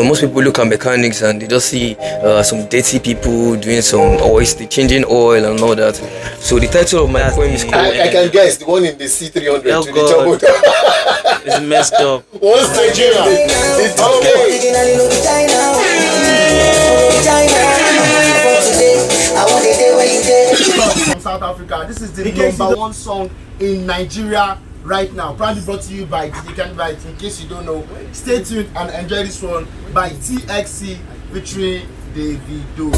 Most people look at mechanics and they just see some dirty people doing some oil, changing oil and all that. So the title of my poem is called. I can guess the one in the C300 Oh, to God. the turbo. It's messed up. What's Nigeria? It's okay. From South Africa, this is the number one song in Nigeria right now. Proudly brought to you by DJ Candlelight. In case you don't know, stay tuned and enjoy this one by TXC featuring Davido.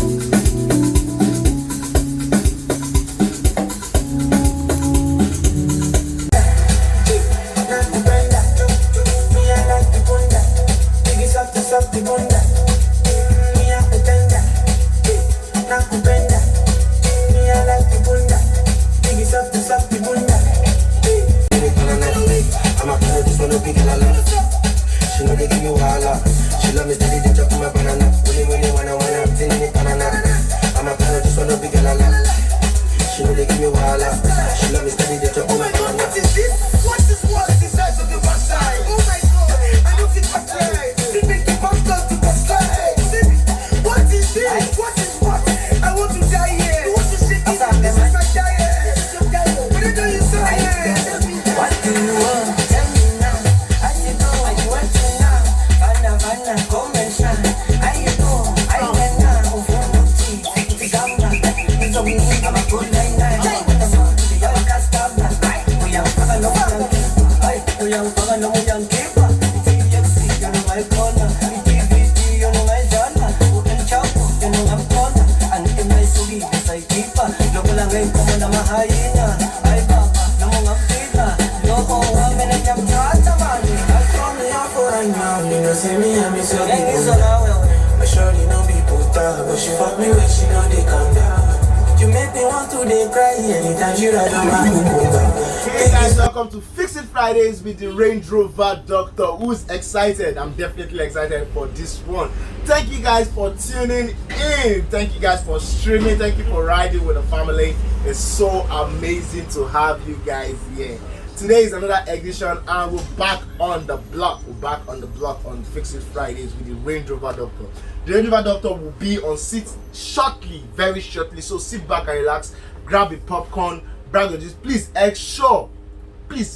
Hey guys, welcome to Fix It Fridays with the Range Rover Doctor. Who's excited? I'm definitely excited for this one. Thank you guys for tuning in. Thank you guys for streaming. Thank you for riding with the family. It's so amazing to have you guys here. Today is another edition and we're back on the block. We're back on the block on Fix It Fridays with the Range Rover Doctor. The Range Rover Doctor will be on seat shortly, very shortly. So sit back and relax, grab a popcorn, brag on this. Please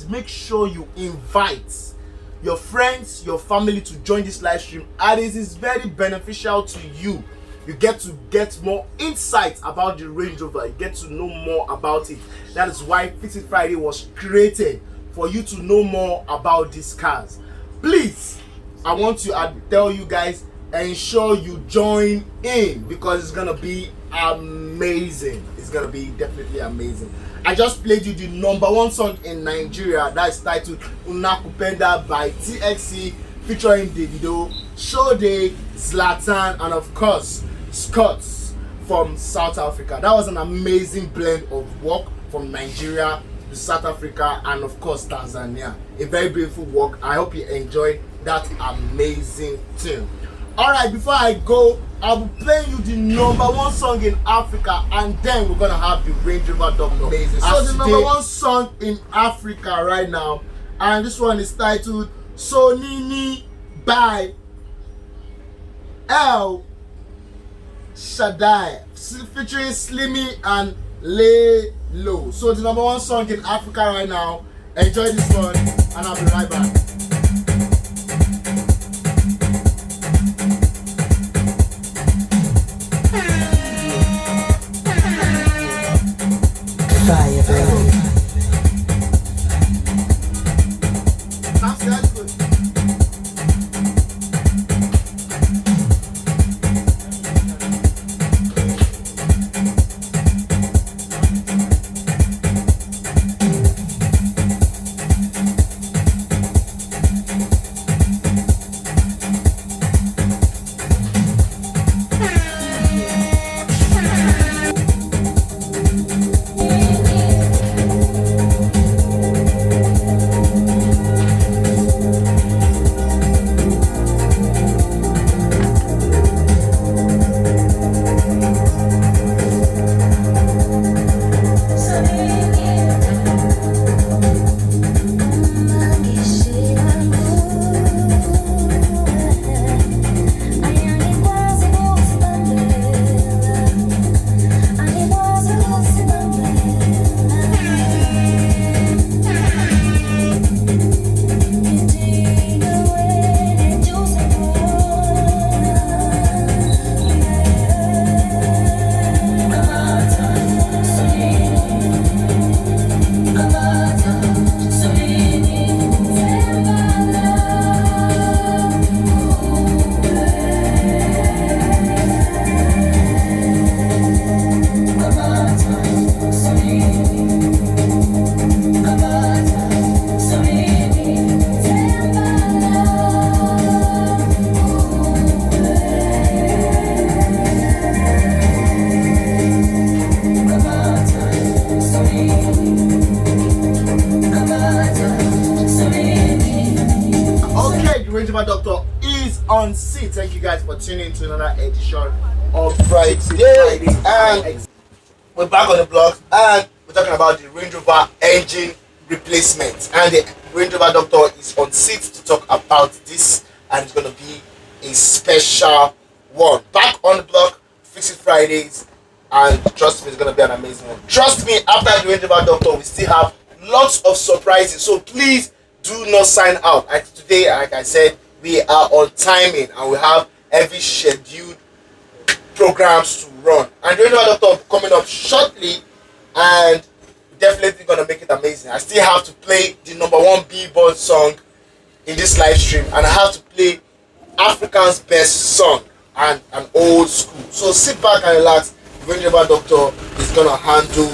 make sure you invite your friends, your family to join this live stream. And it is very beneficial to you. You get to get more insight about the Range Rover. You get to know more about it. That is why Fix It Friday was created, for you to know more about these cars. Please, I want to tell you guys, ensure you join in because it's gonna be amazing. It's gonna be definitely amazing. I just played you the number one song in Nigeria that is titled Unakupenda by TXC featuring Davido, Shode, Zlatan, and of course Scott from South Africa. That was an amazing blend of work from Nigeria to South Africa and of course Tanzania. A very beautiful work. I hope you enjoyed that amazing tune. Alright, before I go, I'll be playing you the number one song in Africa and then we're gonna have the Range Rover Doctor. Amazing. So the number one song in Africa right now, and this one is titled Sonini by El Shaddai featuring Slimmy and Lelo. So the number one song in Africa right now. Enjoy this one and I'll be right back. guys for tuning in to another edition of Friday. And we're back on the block, and we're talking about the Range Rover engine replacement. And the Range Rover doctor is on seat to talk about this, and it's going to be a special one. Back on the block, Fix It Fridays, and trust me, it's going to be an amazing one. Trust me, after the Range Rover doctor, we still have lots of surprises, so please do not sign out. Like today, like I said, we are on timing, and we have every scheduled programs to run. And the Range Rover doctor coming up shortly, and definitely gonna make it amazing. I still have to play the #1 Billboard song in this live stream, and I have to play African's best song and an old school. So sit back and relax. The Range Rover doctor is gonna handle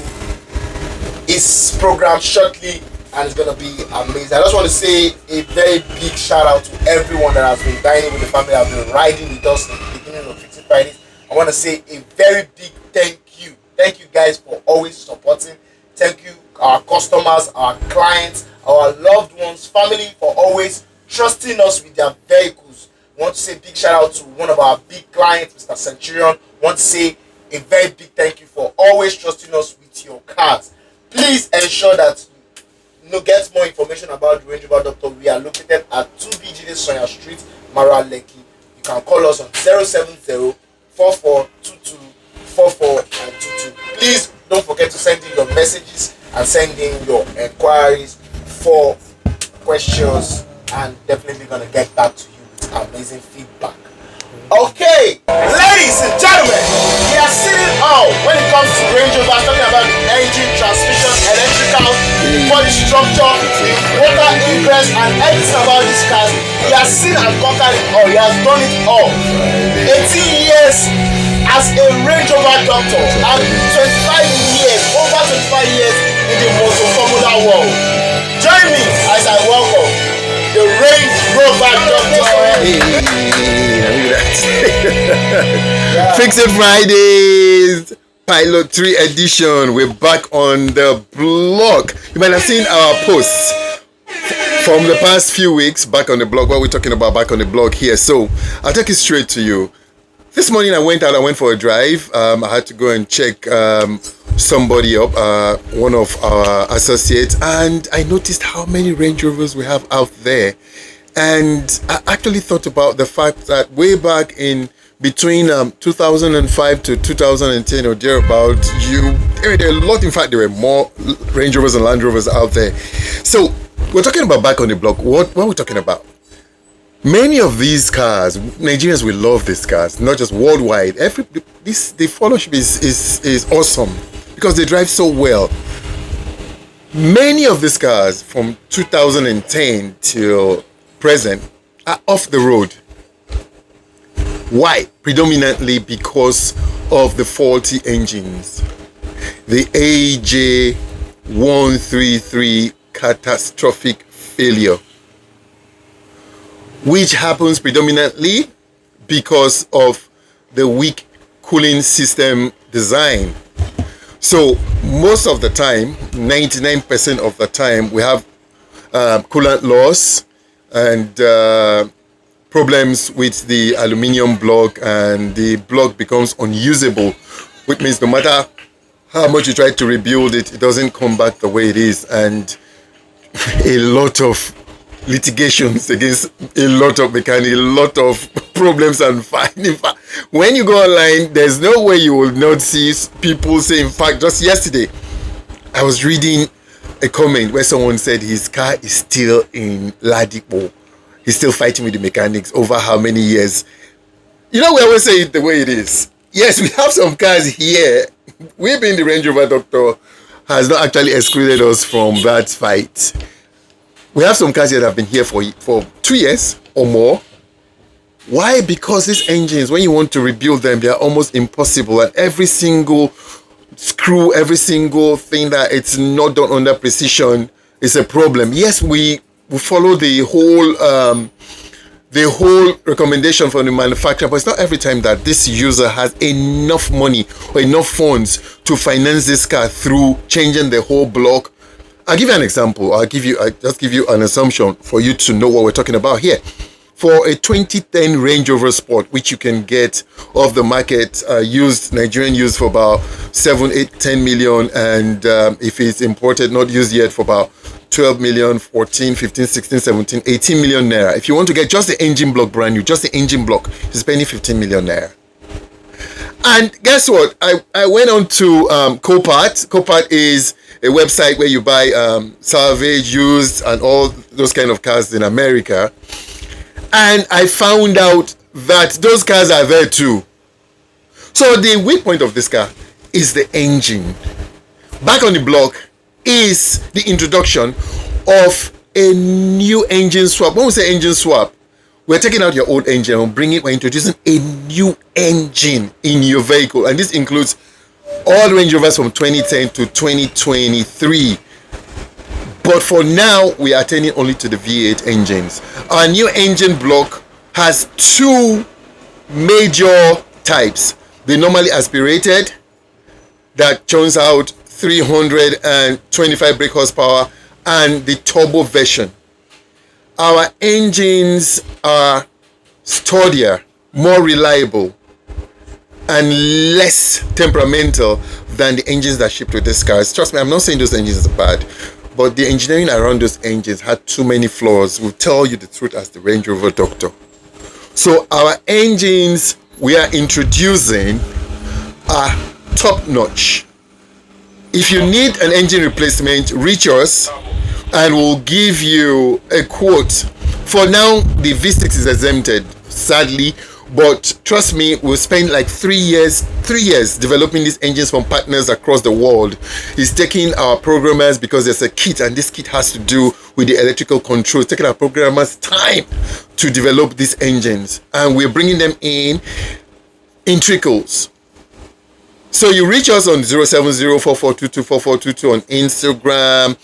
his program shortly, and it's gonna be amazing. I just want to say a very big shout out to everyone that has been dining with the family, have been riding with us in the beginning of Fix It Fridays. I want to say a very big thank you. Thank you guys for always supporting. Thank you, our customers, our clients, our loved ones, family, for always trusting us with their vehicles. I want to say a big shout out to one of our big clients, Mr. Centurion. I want to say a very big thank you for always trusting us with your cars. Please ensure that you get more information about the Range Rover doctor. We are located at 2BG Sonia Street, Mara Lekki. You can call us on 070 4422 4422. Please don't forget to send in your messages and send in your inquiries for questions, and definitely gonna get back to you with amazing feedback. Okay, ladies and gentlemen, we are sitting out when it comes to Range Rover, talking about the engine, transmission, electrical, body structure, the water ingress, and everything about these cars. He has seen and conquered it all. He has done it all. 18 years as a Range Rover doctor, and 25 years, over 25 years in the motor formula world. Join me as I welcome the Range Rover doctor. Yeah. Fix It Fridays, Pilot 3 edition. We're back on the block. You might have seen our posts from the past few weeks back on the block. What we're talking about back on the block here. So I'll take it straight to you. This morning I went for a drive. I had to go and check somebody up, one of our associates, and I noticed how many Range Rovers we have out there. And I actually thought about the fact that way back in between 2005 to 2010 or thereabout, there were a lot. In fact, there were more Range Rovers and Land Rovers out there. So we're talking about back on the block. What are we talking about? Many of these cars, Nigerians will love these cars, not just worldwide. The followership is awesome because they drive so well. Many of these cars from 2010 till present are off the road. Why? Predominantly because of the faulty engines. The AJ133 catastrophic failure, which happens predominantly because of the weak cooling system design. So most of the time, 99% of the time, we have coolant loss and problems with the aluminium block, and the block becomes unusable, which means no matter how much you try to rebuild it, it doesn't come back the way it is, and a lot of litigations against a lot of mechanics, a lot of problems and fine. In fact, when you go online, there's no way you will not see people say, in fact, just yesterday, I was reading a comment where someone said his car is still in Ladipo. He's still fighting with the mechanics over how many years. You know, we always say it the way it is. Yes, we have some cars here. We being the Range Rover doctor has not actually excluded us from that fight. We have some cars that have been here for 2 years or more. Why? Because these engines, when you want to rebuild them, they are almost impossible. And every single screw, every single thing that it's not done under precision is a problem. Yes, we follow the whole recommendation from the manufacturer, but it's not every time that this user has enough money or enough funds to finance this car through changing the whole block. I'll give you an example. I'll just give you an assumption for you to know what we're talking about here. for a 2010 Range Rover Sport, which you can get off the market, used, Nigerian used, for about 7, 8, 10 million, and if it's imported, not used yet, for about 12 million, 14, 15, 16, 17, 18 million naira. If you want to get just the engine block brand new, just the engine block, you're spending 15 million naira. And guess what? I went on to Copart. Copart is a website where you buy salvage, used, and all those kind of cars in America. And I found out that those cars are there too. So the weak point of this car is the engine. Back on the block is the introduction of a new engine swap. When we say engine swap, we're taking out your old engine and we're introducing a new engine in your vehicle. And this includes all Range Rovers from 2010 to 2023. But for now, we are attending only to the V8 engines. Our new engine block has two major types. The normally aspirated, that churns out 325 brake horsepower, and the turbo version. Our engines are sturdier, more reliable, and less temperamental than the engines that ship with these cars. Trust me, I'm not saying those engines are bad, but the engineering around those engines had too many flaws. We'll tell you the truth as the Range Rover doctor. So our engines we are introducing are top notch. If you need an engine replacement, reach us and we'll give you a quote. For now, the V6 is exempted, sadly, but trust me, we'll spend like 3 years developing these engines from partners across the world. It's taking our programmers, because there's a kit, and this kit has to do with the electrical controls, taking our programmers time to develop these engines, and we're bringing them in trickles. So you reach us on 07044224422 on Instagram,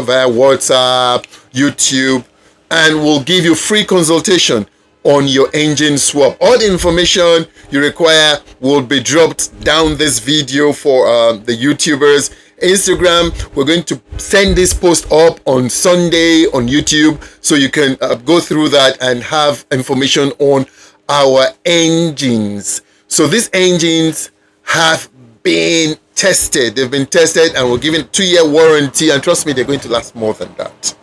via WhatsApp, YouTube, and we'll give you free consultation on your engine swap. All the information you require will be dropped down this video for the YouTubers. Instagram, we're going to send this post up on Sunday on YouTube, so you can go through that and have information on our engines. So these engines have been tested. They've been tested and we're giving a 2-year warranty, and trust me, they're going to last more than that.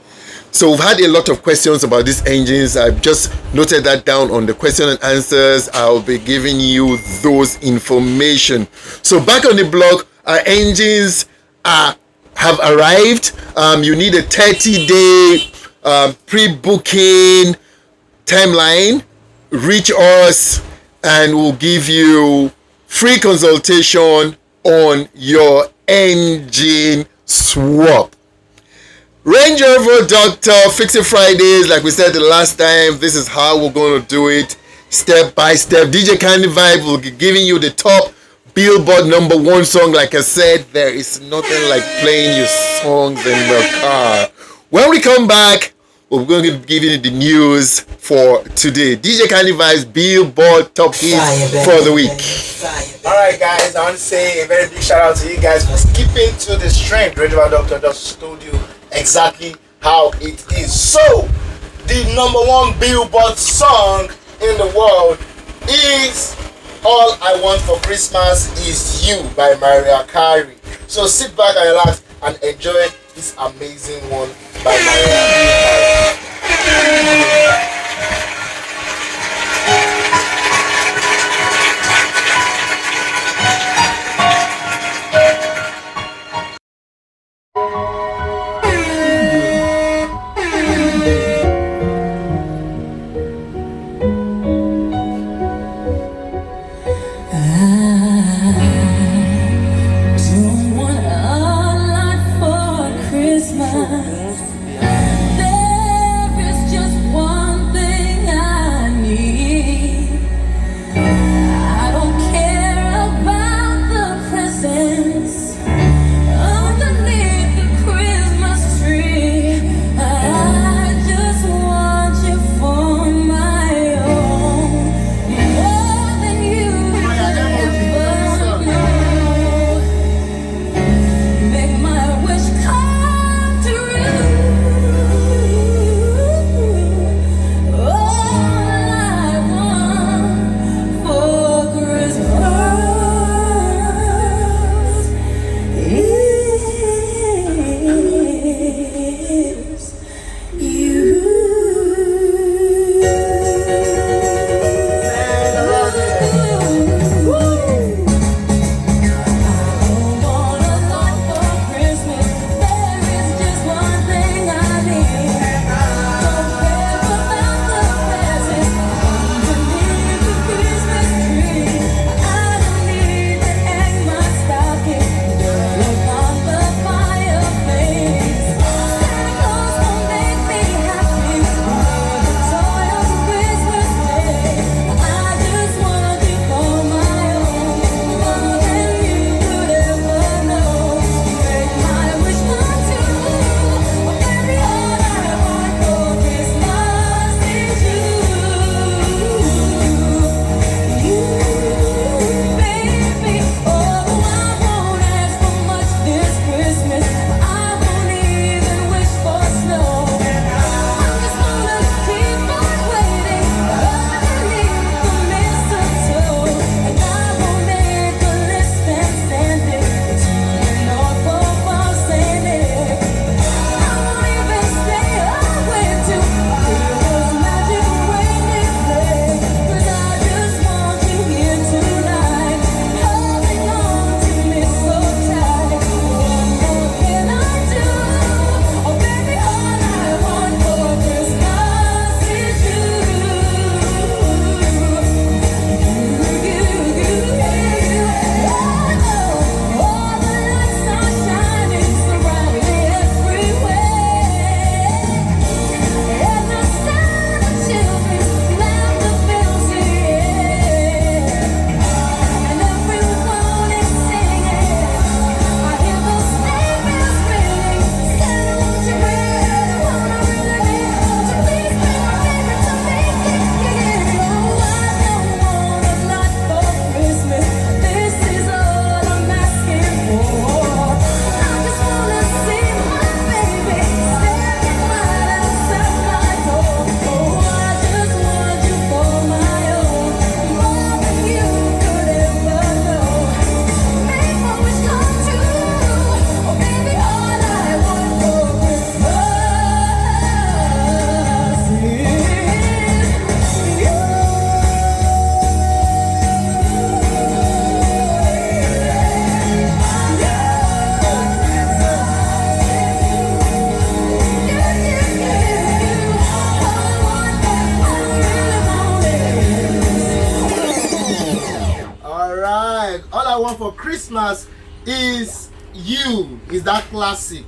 So we've had a lot of questions about these engines. I've just noted that down on the question and answers. I'll be giving you those information. So back on the blog, our engines have arrived. You need a 30-day pre-booking timeline. Reach us and we'll give you free consultation on your engine swap. Range Rover Doctor, Fix It Fridays. Like we said the last time, this is how we're going to do it, step by step. DJ Candy Vibe will be giving you the top Billboard #1 song. Like I said, there is nothing like playing your songs in the car. When we come back, we're going to be giving you the news for today. DJ Candy Vibes Billboard Top Hits for the week. Alright guys, I want to say a very big shout out to you guys for skipping to this trend. Range Rover Doctor just told you exactly how it is. So the #1 Billboard song in the world is All I Want for Christmas Is You by Mariah Carey. So sit back and relax and enjoy this amazing one by Mariah Carey. There is just one Alright, All I Want for Christmas Is You is that classic,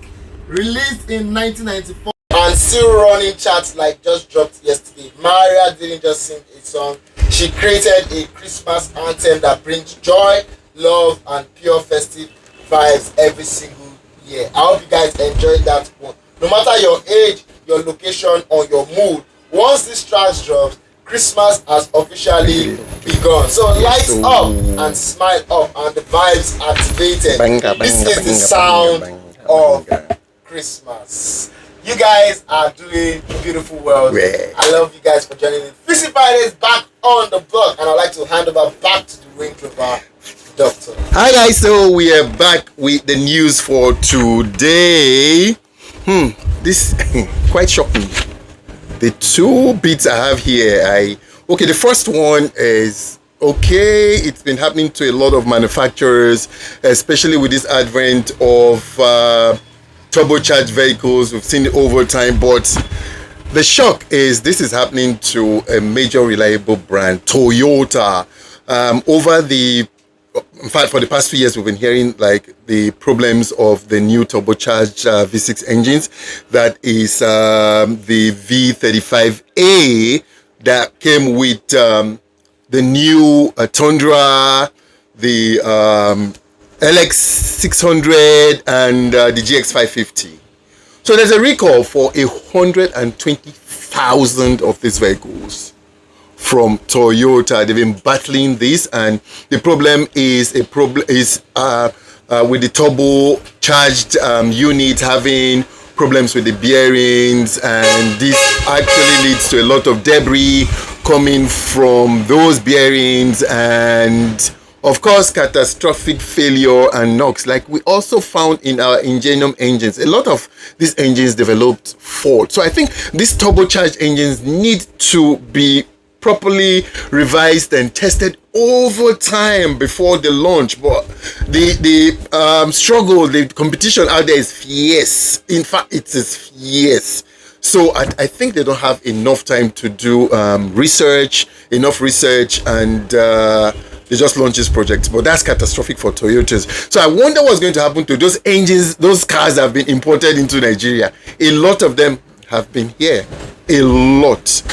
released in 1994 and still running charts, like just dropped yesterday. Maria didn't just sing a song, she created a Christmas anthem that brings joy, love and pure festive vibes every single year. I hope you guys enjoyed that one. No matter your age, your location or your mood, once this track drops, Christmas has officially begun. So lights up and smile up and the vibes activated. This is the sound of Christmas. You guys are doing beautiful well. I love you guys for joining in. Fix It Fridays back on the block, and I'd like to hand over back to the Range Rover Doctor. Hi guys, so we are back with the news for today. This quite shocking. The two bits I have here, okay, the first one is, okay, it's been happening to a lot of manufacturers, especially with this advent of turbocharged vehicles. We've seen it over time, but the shock is this is happening to a major reliable brand, Toyota. In fact, for the past 2 years, we've been hearing like the problems of the new turbocharged V6 engines. That is the V35A that came with the new Tundra, the LX600 and the GX550. So there's a recall for 120,000 of these vehicles from Toyota. They've been battling this, and the problem is with the turbocharged unit having problems with the bearings, and this actually leads to a lot of debris coming from those bearings, and of course catastrophic failure and knocks, like we also found in our Ingenium engines. A lot of these engines developed faults. So I think these turbocharged engines need to be properly revised and tested over time before the launch. But the struggle, the competition out there is fierce. In fact, it is fierce. So I think they don't have enough time to do enough research, and they just launched this project. But that's catastrophic for Toyotas. So I wonder what's going to happen to those engines, those cars that have been imported into Nigeria. A lot of them have been here. A lot.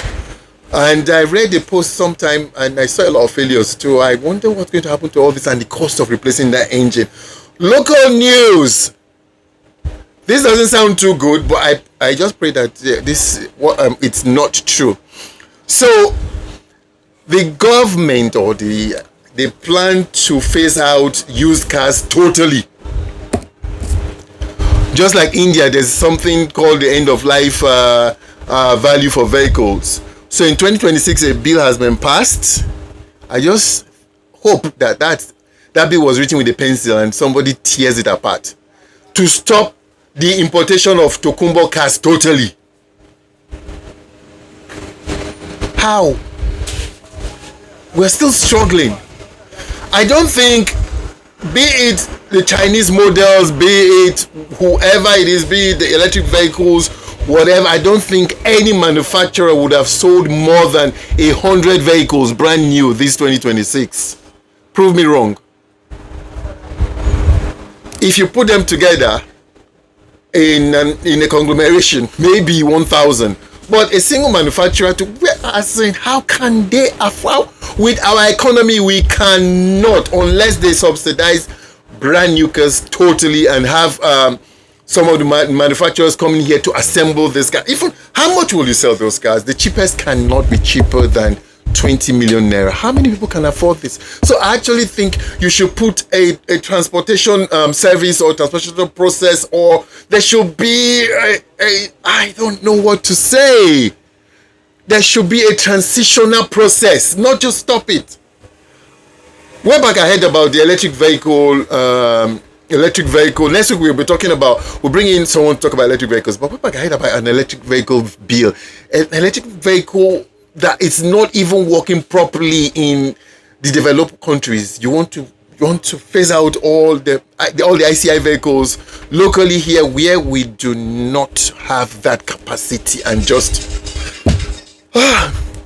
And I read the post sometime and I saw a lot of failures too. I wonder what's going to happen to all this and the cost of replacing that engine. Local news. This doesn't sound too good, but I just pray that it's not true. So the government or they plan to phase out used cars totally. Just like India, there's something called the end of life value for vehicles. So in 2026, a bill has been passed. I just hope that bill was written with a pencil and somebody tears it apart to stop the importation of Tokumbo cars totally. How? We're still struggling. I don't think, be it the Chinese models, be it whoever it is, be it the electric vehicles, whatever, I don't think any manufacturer would have sold more than 100 vehicles brand new this 2026. Prove me wrong. If you put them together in a conglomeration, maybe 1,000. But a single manufacturer how can they afford? With our economy, we cannot, unless they subsidize brand new cars totally and have some of the manufacturers coming here to assemble this car. Even how much will you sell those cars? The cheapest cannot be cheaper than 20 million naira. How many people can afford this? So I actually think you should put a transportation service or transportation process, or there should be I don't know what to say. There should be a transitional process, not just stop it. Way back I heard about the electric vehicle. Next week we'll be talking about, we'll bring in someone to talk about electric vehicles. But way back I heard about an electric vehicle bill. An electric vehicle that is not even working properly in the developed countries. You want to phase out all the ICI vehicles locally here, where we do not have that capacity, and just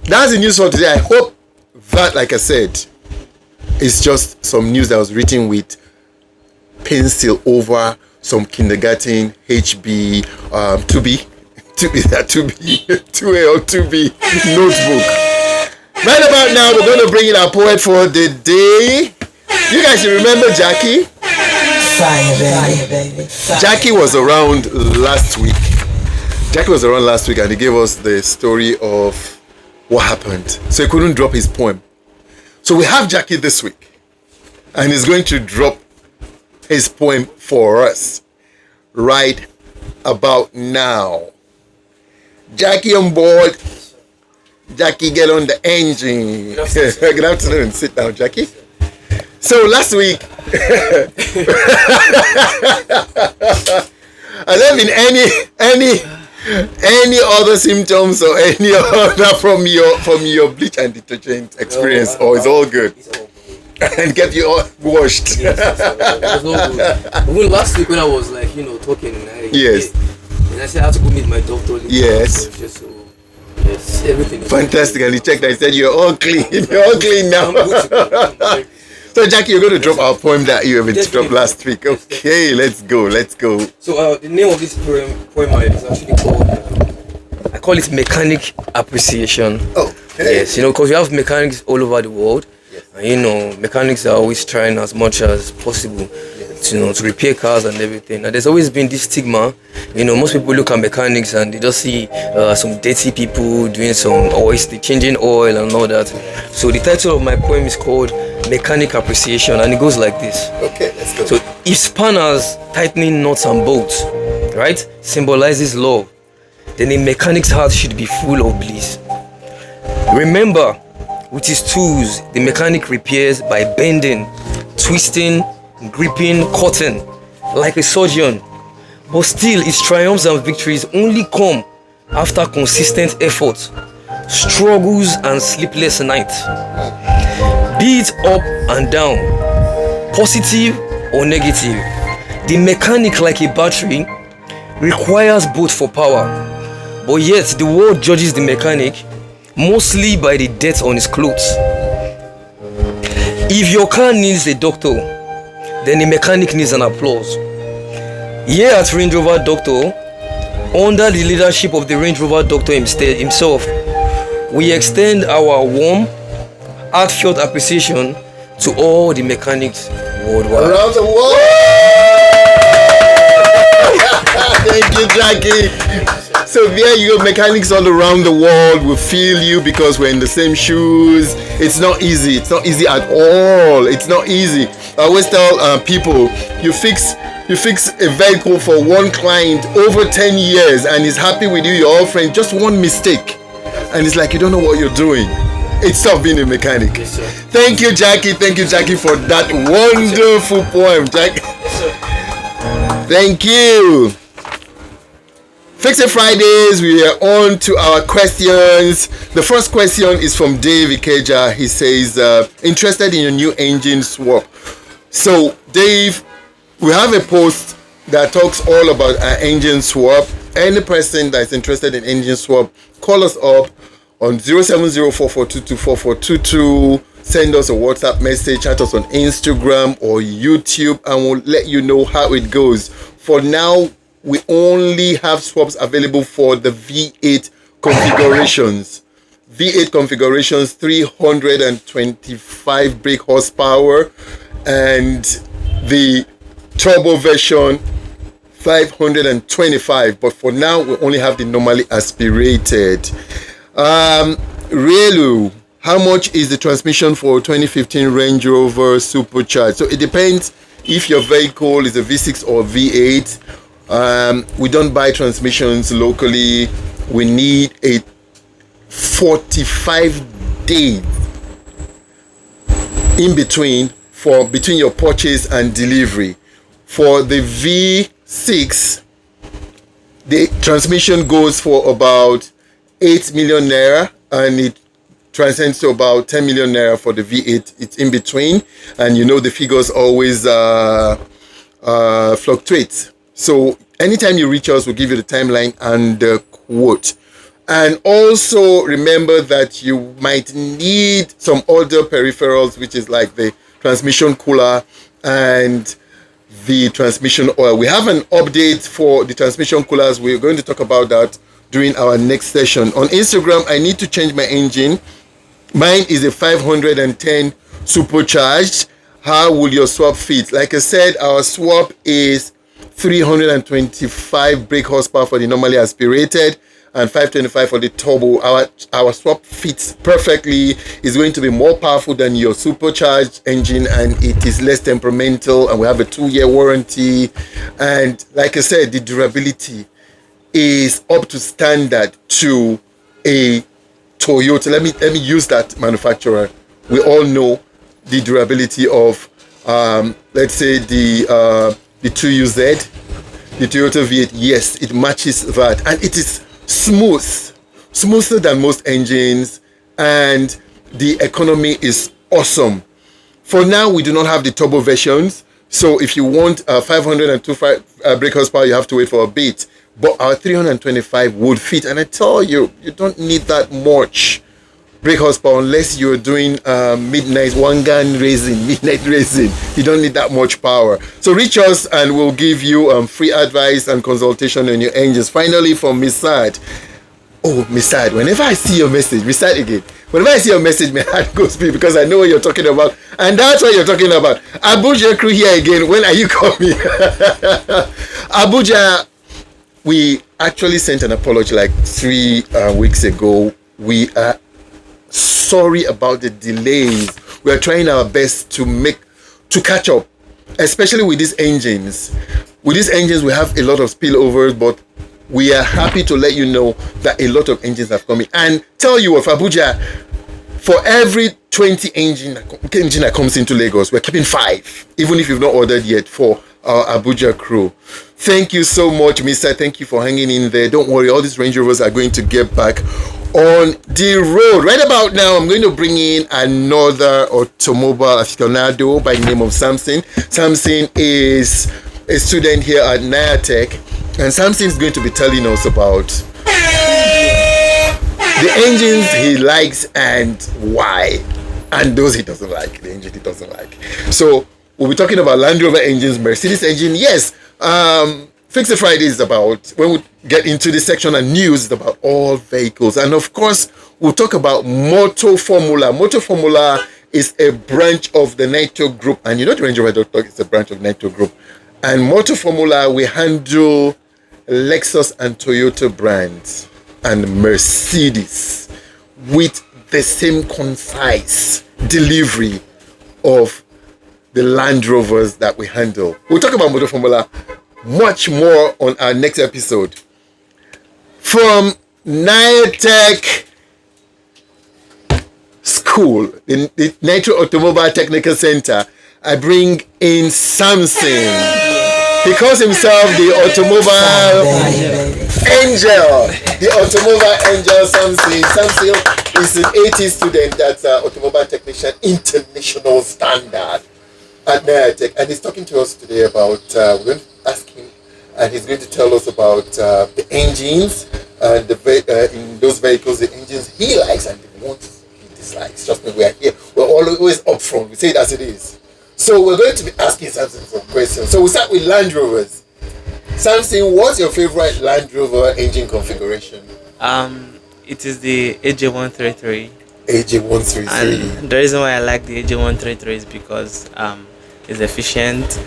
that's the news for today. I hope that, like I said, It's just some news that was written with pencil over some kindergarten HB 2B 2A or 2B notebook. Right about now, we're going to bring in our poet for the day. You guys remember Jackie? Fire, baby. Jackie was around last week. And he gave us the story of what happened. So he couldn't drop his poem. So we have Jackie this week. And he's going to drop his poem for us right about now. Jackie on board. Jackie, get on the engine. Good afternoon. Sit down, Jackie. So last week, has there been any other symptoms or any other from your bleach and detergent experience, or it's all good? It's all good. And get you all washed. Yes, it was all good. Even last week when I was talking, Yes. and I said I had to go meet my doctor. Yes. Just so, yes, everything. Is Fantastic. And he checked and he said, you're all clean. You're all clean now. I'm good to go. So Jackie, you're going to drop our poem that you have dropped last week. Okay, let's go. So the name of this poem is actually called, I call it Mechanic Appreciation. Oh, okay. Yes, because we have mechanics all over the world. Yes. And mechanics are always trying as much as possible to repair cars and everything. And there's always been this stigma. Most people look at mechanics and they just see some dirty people doing some changing oil and all that. So the title of my poem is called Mechanic Appreciation, and it goes like this. Okay, let's go. So if spanners tightening nuts and bolts, right, symbolizes love, then a mechanic's heart should be full of bliss. Remember, with his tools, the mechanic repairs by bending, twisting, gripping, cutting, like a surgeon. But still, his triumphs and victories only come after consistent effort, struggles and sleepless nights. Be it up and down, positive or negative, the mechanic, like a battery, requires both for power. But yet, the world judges the mechanic mostly by the dirt on his clothes. If your car needs a doctor, then the mechanic needs an applause. Here at Range Rover Doctor, under the leadership of the Range Rover Doctor himself, we extend our warm, heartfelt appreciation to all the mechanics worldwide. Around the world. Thank you, Jackie. So there you go, mechanics all around the world will feel you because we're in the same shoes. It's not easy. It's not easy at all. It's not easy. I always tell people, you fix a vehicle for one client over 10 years and he's happy with you, you're all friends. Just one mistake, and it's like you don't know what you're doing. It's tough being a mechanic. Yes, sir. Thank you, Jackie, for that wonderful poem, Jackie. Yes, sir. Thank you. Fix It Fridays, we are on to our questions. The first question is from Dave Ikeja. He says, interested in a new engine swap. So, Dave, we have a post that talks all about an engine swap. Any person that's interested in engine swap, call us up on 07044224422. Send us a WhatsApp message, chat us on Instagram or YouTube, and we'll let you know how it goes. For now, we only have swaps available for the V8 configurations. V8 configurations, 325 brake horsepower, and the turbo version, 525. But for now, we only have the normally aspirated. Relu, how much is the transmission for 2015 Range Rover Supercharged? So it depends if your vehicle is a V6 or V8. We don't buy transmissions locally. We need a 45 days in between your purchase and delivery. For the V6, the transmission goes for about 8 million naira, and it transcends to about 10 million naira for the V8. It's in between, and the figures always fluctuate. So anytime you reach us, we'll give you the timeline and the quote. And also remember that you might need some other peripherals, which is like the transmission cooler and the transmission oil. We have an update for the transmission coolers. We're going to talk about that during our next session. On Instagram, I need to change my engine. Mine is a 510 supercharged. How will your swap fit? Like I said, our swap is 325 brake horsepower for the normally aspirated and 525 for the turbo. Our swap fits perfectly. It's going to be more powerful than your supercharged engine, and it is less temperamental, and we have a 2-year warranty. And like I said, the durability is up to standard to a Toyota. Let me use that manufacturer. We all know the durability of let's say the 2UZ, the Toyota V8. Yes, it matches that, and it is smoother than most engines, and the economy is awesome. For now, we do not have the turbo versions, so if you want 525 brake horsepower, you have to wait for a bit. But our 325 would fit, and I tell you, you don't need that much brake horsepower unless you're doing midnight racing. You don't need that much power. So reach us and we'll give you free advice and consultation on your engines. Finally, from Misad. Oh, Misad, whenever I see your message, Misad again. Whenever I see your message, my heart goes beat because I know what you're talking about. And that's what you're talking about. Abuja crew here again. When are you coming? Abuja, we actually sent an apology like 3 weeks ago. We are sorry about the delays. We are trying our best to catch up, especially with these engines. With these engines, we have a lot of spillovers, but we are happy to let you know that a lot of engines have come in. And tell you what, Abuja, for every 20 engine that comes into Lagos, we're keeping 5, even if you've not ordered yet, for our Abuja crew. Thank you so much, Mr. Thank you for hanging in there. Don't worry, all these Range Rovers are going to get back on the road. Right about now, I'm going to bring in another automobile aficionado by the name of Samson. Samson is a student here at Tech, and Samson is going to be telling us about the engines he likes and why, and those he doesn't like, the engine he doesn't like. So we'll be talking about Land Rover engines, Mercedes engine. Yes, Fix It Friday is about, when we get into this section and news, it's about all vehicles. And of course, we'll talk about Moto Formula. Moto Formula is a branch of the Nitro Group. And you know the Range Rover Doctor is a branch of Nitro Group. And Moto Formula, we handle Lexus and Toyota brands and Mercedes with the same concise delivery of the Land Rovers that we handle. We'll talk about Moto Formula much more on our next episode. From Tech School, the Nitro Automobile Technical Center, I bring in Samson. He calls himself the Automobile Angel. The Automobile Angel, Samson. Samson is an 80 student at Automobile Technician International Standard at Tech, and he's talking to us today about, we're going to ask him, and he's going to tell us about the engines and in those vehicles, the engines he likes and the ones he dislikes. Trust me, we are here. We're always upfront. We say it as it is. So we're going to be asking Samson some questions. So we'll start with Land Rovers. Samson, what's your favorite Land Rover engine configuration? It is the AJ133. AJ133. And the reason why I like the AJ133 is because it's efficient,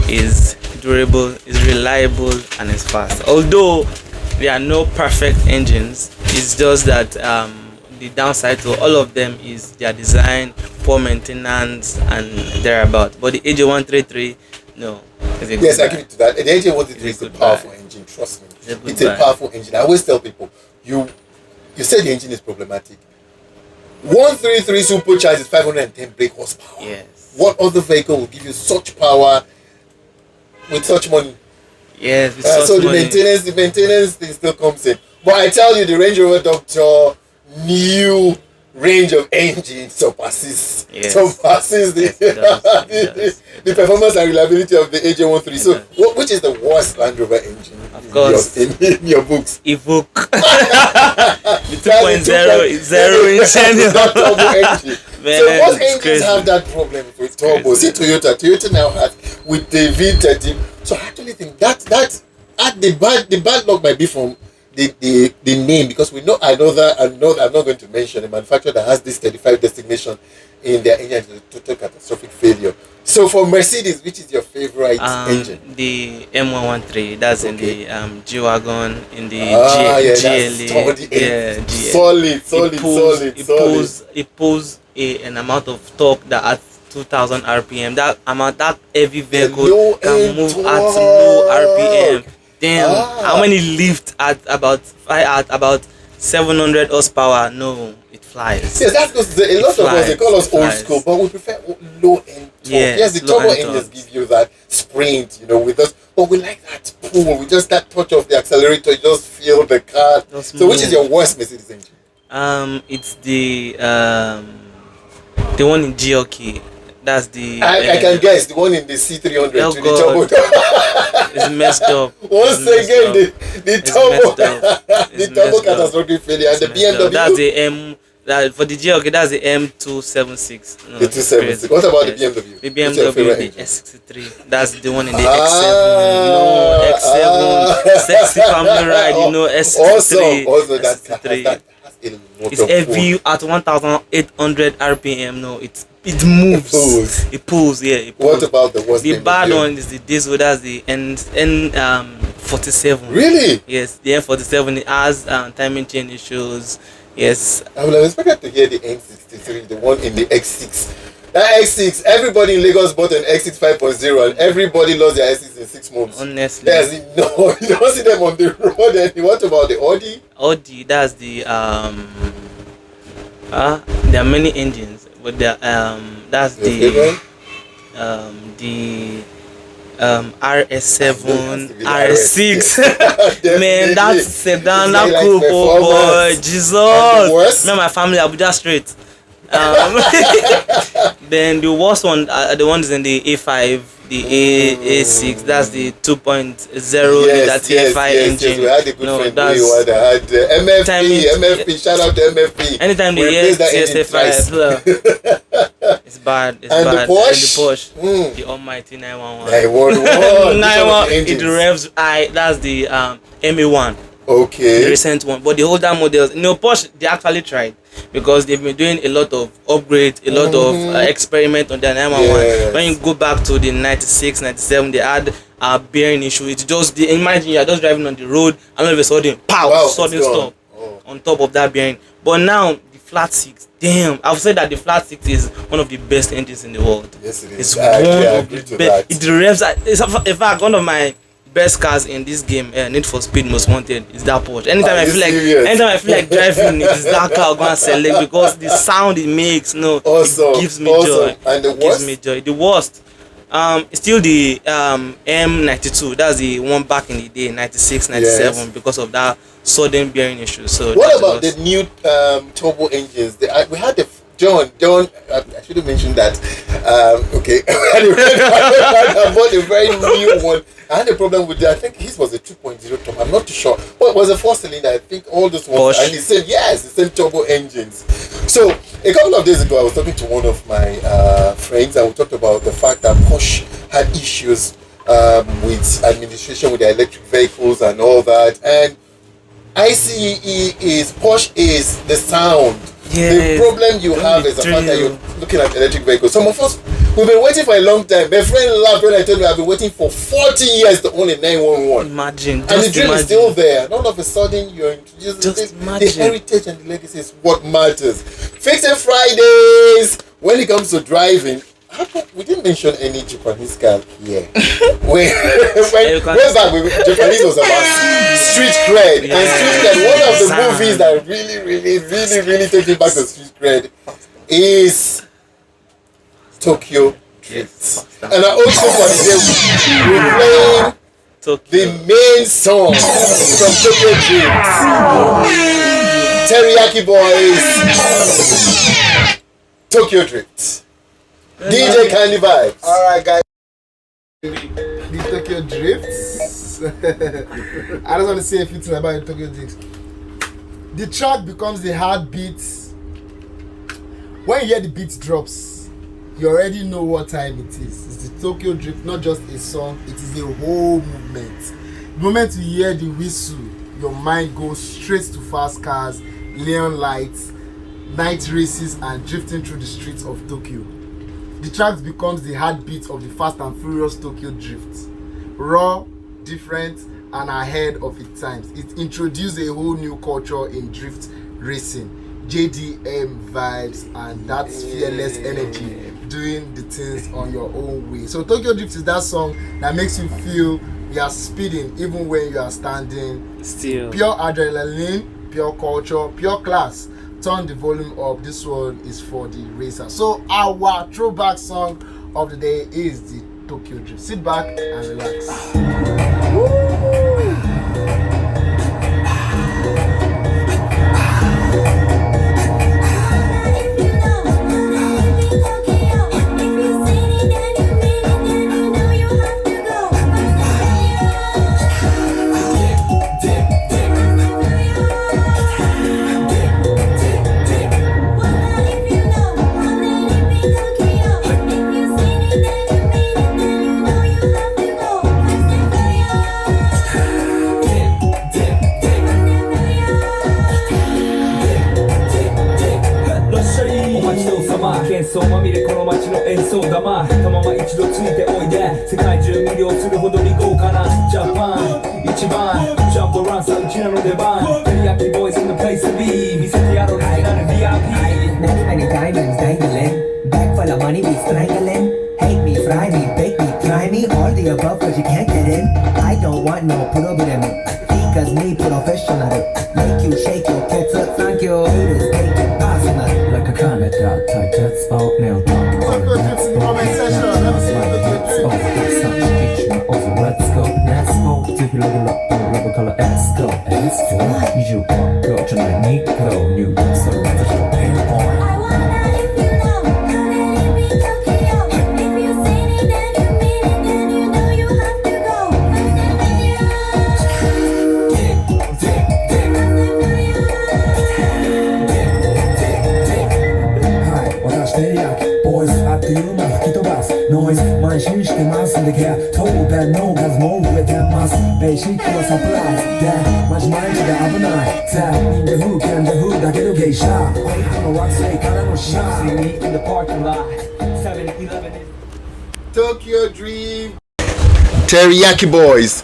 is durable, is reliable, and is fast. Although there are no perfect engines, it's just that the downside to all of them is their design, poor maintenance, and thereabout. But the AJ133, no. Yes, I give it to that. The AJ133 is a powerful engine, trust me. It's a powerful engine. I always tell people, you say the engine is problematic. 133 supercharged is 510 brake horsepower. Yes. What other vehicle will give you such power with such money? Yes, with so such the money. maintenance thing still comes in. But I tell you, the Range Rover Doctor new range of engines surpasses Yes. the, Yes, it does. the performance and reliability of the AJ133. So, which is the worst Land Rover engine Of course. in your books? Evoque. The 2.0 is zero in That turbo engine. Man, So most it's engines crazy. have that problem with turbo. See crazy. Toyota now has with the V30. So I actually think that the bad luck might be from the name, because we know another, I'm not going to mention a manufacturer that has this 35 designation in their engine, is a total catastrophic failure. So for Mercedes, which is your favorite engine? The M113, that's in Okay. the G wagon, in the Yeah, that's GLA, solid. yeah, GLA. Solid. It pulls an amount of torque that at 2000 RPM. That heavy vehicle low can end move at low RPM. torque. Damn, how many lift at about 700 horsepower? No, it flies. Yes, that's because a lot of us, they call us old flies. school, but we prefer low end torque. Yeah, Yes, the low turbo end engines torque. give you that sprint, with us, but we like that pull. We just that touch of the accelerator, you just feel the car. Just So, which is move. your worst Mercedes engine? It's the one in GLK. That's the. I can guess the one in the C300 Oh to the turbo. It's messed up. Once It's messed again, up. the It's turbo, messed up. the It's turbo messed up. catastrophic failure, and It's the messed up. BMW. That's the M. For the GLK, that's the M276. No, The it's 276. crazy. What about Yes. the BMW? The What's your BMW, favorite the engine? S63. That's the one in the X7. No, X7. Sexy family ride, S63. Also that S63. has a lot It's of heavy at 1800 RPM. No, it moves. It pulls. Yeah, it pulls. What about the worst? The bad one is the diesel. That's the N47. Really? Yes, the N47. It has timing chain issues. Yes. I would have expected to hear the N63, the one in the X6. That X6, everybody in Lagos bought an X6 5.0 and everybody lost their X6 in 6 months. Honestly. Yes, no, you don't see them on the road. And what about the Audi? Audi. That's the there are many engines, but that's Your favorite? the RS7, the RS6. Man, that's sedan, that like cool, oh boy, performance. Jesus. And the worst? Me and my family Abuja straight. Then the worst one, the ones in the A5, the A6. That's the 2.0 liter TFI engine. Yes. We had a good friend that's who had MFP. timing- MFP. Shout out to MFP. anytime We they hear replaced that engine twice. CSA5, it's bad. It's And the bad. Porsche? And the Porsche, the almighty 911. 911. 911. It revs high. That's the MA1. The Okay. recent one, but the older models, Porsche, they actually tried because they've been doing a lot of upgrades, a lot of experiment on their 911. Yes. When you go back to the 96, 97, they had a bearing issue. It's just imagine you're just driving on the road and all of a sudden, pow, Wow, sudden it's gone. stop Oh. on top of that bearing. But now the flat six, damn, I would say that the flat six is one of the best engines in the world. Yes, it is. It's I actually one of agree the to best. that. It revs. In fact, one of my best cars in this game, Need for Speed Most Wanted, is that Porsche. Anytime Are I you feel serious? like driving, it is that car I'm gonna select because the sound it makes, Awesome. it gives me Awesome. joy. And the It gives worst? me joy. The worst, it's still the M92. That's the one back in the day, 96, 97, Yes. because of that sudden bearing issue. So What that about was- the new turbo engines? We had the John. I should have mentioned that. Okay, I bought a very new one. I had a problem with that. I think his was a 2.0 turbo. I'm not too sure. Well, it was a 4-cylinder. I think all those ones. Porsche. And the same turbo engines. So a couple of days ago, I was talking to one of my friends, and we talked about the fact that Porsche had issues with administration with their electric vehicles and all that. And Porsche is the sound. Yes. The problem you have is the fact that you're looking at electric vehicles. Some of us, we've been waiting for a long time. My friend laughed when I told me I've been waiting for 40 years to own a 911. Imagine, And the just dream imagine. is still there. And all of a sudden, you're introducing Just this. The imagine. heritage and the legacy is what matters. Fixing Fridays. When it comes to driving, how come we didn't mention any Japanese car here? Way back, Japanese was about street cred. Yeah. And street cred, one of the Sound. movies that really take me back to street cred is Tokyo Drift. Yes. And I also for the day we're playing Tokyo. the main song from Tokyo Drift. Teriyaki Boys. Tokyo Drift. DJ Candy Vibes. Alright, guys. The Tokyo Drifts. I just want to say a few things about the Tokyo Drifts. The track becomes the heartbeat When you hear the beat drops, you already know what time it is. It's the Tokyo Drift, not just a song, it is a whole movement. The moment you hear the whistle, your mind goes straight to fast cars, neon lights, night races, and drifting through the streets of Tokyo. The track becomes the heartbeat of the Fast and Furious Tokyo Drift. Raw, different, and ahead of its times. It introduced a whole new culture in drift racing. JDM vibes and that fearless energy, doing the things on your own way. So Tokyo Drift is that song that makes you feel you are speeding even when you are standing Still. Pure adrenaline, pure culture, pure class. Turn the volume up. This one is for the racer. So our throwback song of the day is the Tokyo Drift. Sit back and relax. Many diamonds dangling, bag full of money we strangling. Hate me, fry me, bake me, try me, all the above cause you can't get in. I don't want no problem, because me professional. Make you shake your tits up, thank you. Haters take it personal. Like a comet out, tight jets out now. Tokyo Drift in the comment section. Let me see Tokyo Drift. Let's go, let's go. Take a level up, level color, let's go. Let's go. You go, tonight, need go. New, so let's go. Pain on. Boys あっという間吹き飛ばすノイズ慢心してますんでケア当然の数も増えてますベーシックはサプライズでマジ毎日が危ない全員で風景で風だけど芸者この惑星からのシャー See me in the parking lot 7-Eleven Tokyo Drift. Teriyaki boys.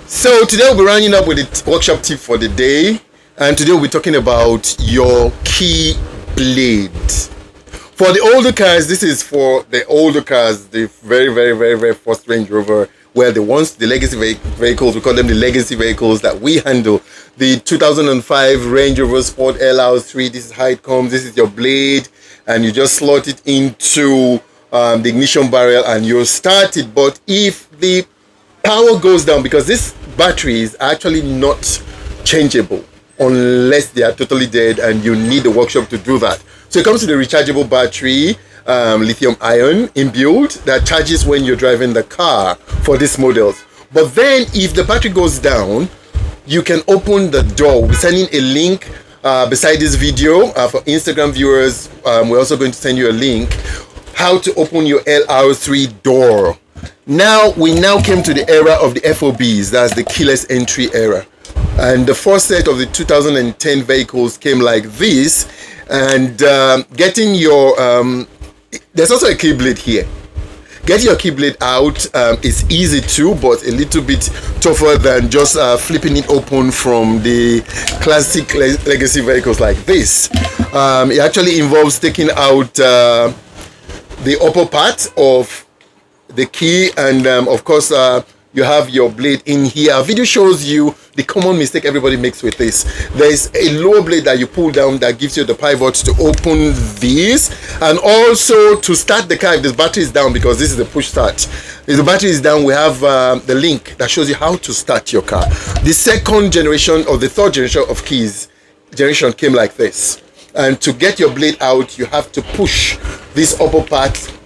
So today we'll be rounding up with the workshop tip for the day, and today we'll be talking about your key blade. For the older cars, this is for the older cars, the very first Range Rover, where the legacy vehicles, we call them the legacy vehicles that we handle. The 2005 Range Rover Sport LR3, this is how it comes. This is your blade, and you just slot it into the ignition barrel and you'll start it. But if the power goes down, because this battery is actually not changeable unless they are totally dead and you need the workshop to do that. So it comes with a rechargeable battery, lithium ion inbuilt, that charges when you're driving the car for these models. But then if the battery goes down, you can open the door. We're sending a link beside this video for Instagram viewers. We're also going to send you a link how to open your LR3 door. Now we came to the era of the FOBs, that's the keyless entry era. And the first set of the 2010 vehicles came like this. And getting your there's also a key blade here. Getting your key blade out is easy too, but a little bit tougher than just flipping it open from the classic legacy vehicles like this. It actually involves taking out the upper part of the key, and of course you have your blade in here. Our video shows you the common mistake everybody makes with this. There is a lower blade that you pull down that gives you the pivot to open this, and also to start the car if the battery is down, because this is a push start. If the battery is down, we have the link that shows you how to start your car. The second generation or the third generation of keys generation came like this, and to get your blade out you have to push this upper part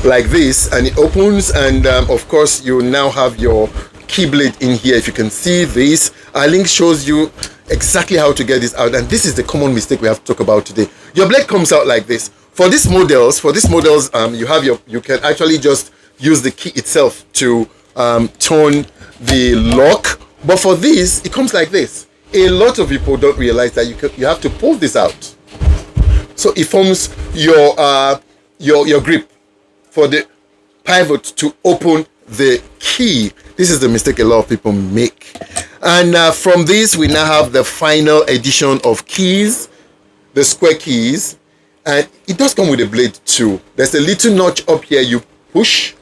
like this and it opens, and of course you now have your key blade in here. If you can see this, our link shows you exactly how to get this out, and this is the common mistake we have to talk about today. Your blade comes out like this. For these models, you can actually just use the key itself to turn the lock. But for this, it comes like this. A lot of people don't realize that you have to pull this out. So it forms your grip for the pivot to open the key. This is the mistake a lot of people make. And from this, we now have the final edition of keys, the square keys. And it does come with a blade too. There's a little notch up here you push.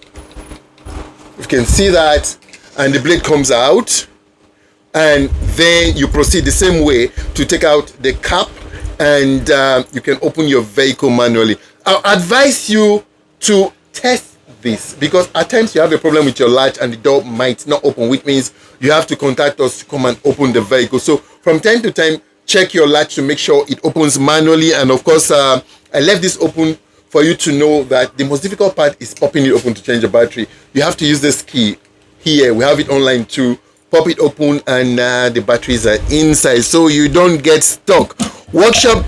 You can see that. And the blade comes out. And then you proceed the same way to take out the cap, and you can open your vehicle manually. I'll advise you to test this, because at times you have a problem with your latch and the door might not open, which means you have to contact us to come and open the vehicle. So from time to time, check your latch to make sure it opens manually. And of course, I left this open for you to know that the most difficult part is popping it open to change the battery. You have to use this key here. We have it online too. Pop it open and the batteries are inside, so you don't get stuck. Workshop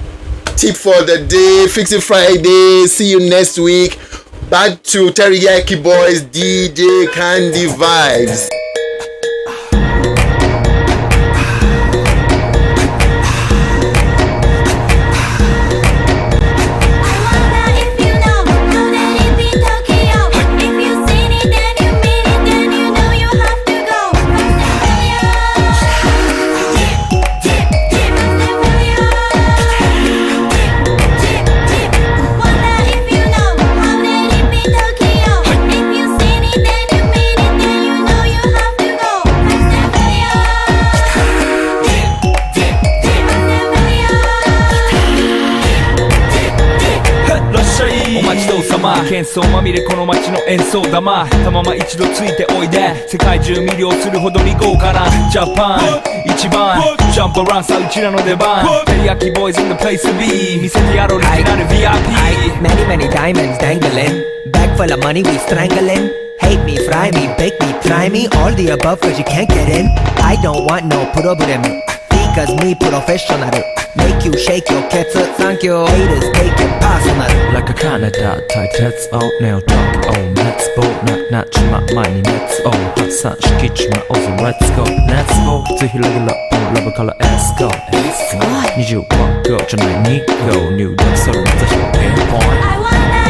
tip for the day: Fix It Friday. See you next week. Back to Teriyaki Boys, DJ Candy Vibes.様喧騒まみれこの街の演奏玉たまま一度ついておいで世界中魅了するほどに豪華なジャパン一番ジャンプアランさうちらの出番テリヤキボーイズ in the place to be 見せてやろうオリジナル VIP Many many diamonds dangling Bag full of money we strangling Hate me, fry me, bake me, try me All the above cause you can't get in I don't want no problem Because me professional Make you shake your cats Thank you Haters take it personal Like a Canada tight heads out Nail drunk oh let's goなっちま前に熱を発散しきちまおうぞ Let's go Let's go ぜひレギュラーラブから Let's go 21号じゃない2号入力するまた表現 point